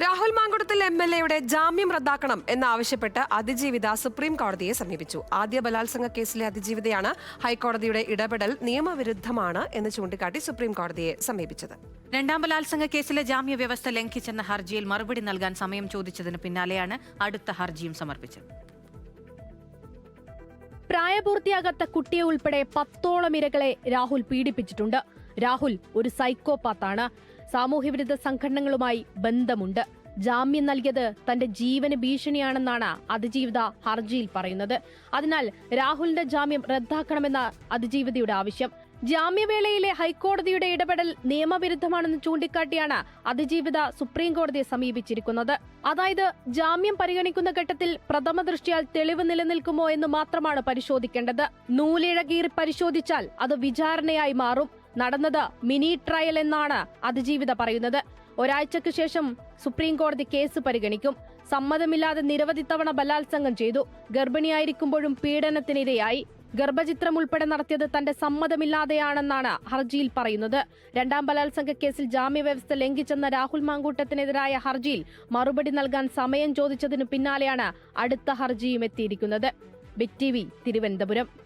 രാഹുൽ മാങ്കുടത്തിൽ MLA-യുടെ ജാമ്യം റദ്ദാക്കണം എന്നാവശ്യപ്പെട്ട് അതിജീവിത സുപ്രീം കോടതിയെ സമീപിച്ചു. ആദ്യ ബലാത്സംഗ കേസിലെ അതിജീവിതയാണ് ഹൈക്കോടതിയുടെ ഇടപെടൽ നിയമവിരുദ്ധമാണ് എന്ന് ചൂണ്ടിക്കാട്ടി സുപ്രീം കോടതിയെ സമീപിച്ചത്. രണ്ടാം ബലാത്സംഗ കേസിലെ ജാമ്യ വ്യവസ്ഥ ലംഘിച്ചെന്ന ഹർജിയിൽ മറുപടി നൽകാൻ സമയം ചോദിച്ചതിന് പിന്നാലെയാണ് അടുത്ത ഹർജിയും സമർപ്പിച്ചത്. പ്രായപൂർത്തിയാകാത്ത കുട്ടിയെ ഉൾപ്പെടെ 10ഓളം ഇരകളെ രാഹുൽ പീഡിപ്പിച്ചിട്ടുണ്ട്. രാഹുൽ ഒരു സൈക്കോപാത്താണ്. സാമൂഹ്യവിരുദ്ധ സംഘടനകളുമായി ബന്ധമുണ്ട്. ജാമ്യം നൽകിയത് തന്റെ ജീവന് ഭീഷണിയാണെന്നാണ് അതിജീവിത ഹർജിയിൽ പറയുന്നത്. അതിനാൽ രാഹുലിന്റെ ജാമ്യം റദ്ദാക്കണമെന്ന അതിജീവിതയുടെ ആവശ്യം. ജാമ്യവേളയിലെ ഹൈക്കോടതിയുടെ ഇടപെടൽ നിയമവിരുദ്ധമാണെന്ന് ചൂണ്ടിക്കാട്ടിയാണ് അതിജീവിത സുപ്രീം കോടതിയെ സമീപിച്ചിരിക്കുന്നത്. അതായത് ജാമ്യം പരിഗണിക്കുന്ന ഘട്ടത്തിൽ പ്രഥമ ദൃഷ്ട്യാൽ തെളിവ് നിലനിൽക്കുമോ എന്ന് മാത്രമാണ് പരിശോധിക്കേണ്ടത്. നൂലിഴകീറി പരിശോധിച്ചാൽ അത് വിചാരണയായി മാറും. നടന്നത് മിനി ട്രയൽ എന്നാണ് അതിജീവിത പറയുന്നത്. ഒരാഴ്ചയ്ക്ക് ശേഷം സുപ്രീം കോടതി കേസ് പരിഗണിക്കും. സമ്മതമില്ലാതെ നിരവധി തവണ ബലാത്സംഗം ചെയ്തു. ഗർഭിണിയായിരിക്കുമ്പോഴും പീഡനത്തിനിരയായി. ഗർഭചിത്രം ഉൾപ്പെടെ നടത്തിയത് തന്റെ സമ്മതമില്ലാതെയാണെന്നാണ് ഹർജിയിൽ പറയുന്നത്. രണ്ടാം ബലാത്സംഗ കേസിൽ ജാമ്യവ്യവസ്ഥ ലംഘിച്ചെന്ന രാഹുൽ മാങ്കൂട്ടത്തിനെതിരായ ഹർജിയിൽ മറുപടി നൽകാൻ സമയം ചോദിച്ചതിനു പിന്നാലെയാണ് അടുത്ത ഹർജിയും എത്തിയിരിക്കുന്നത്. Big TV, Thiruvananthapuram.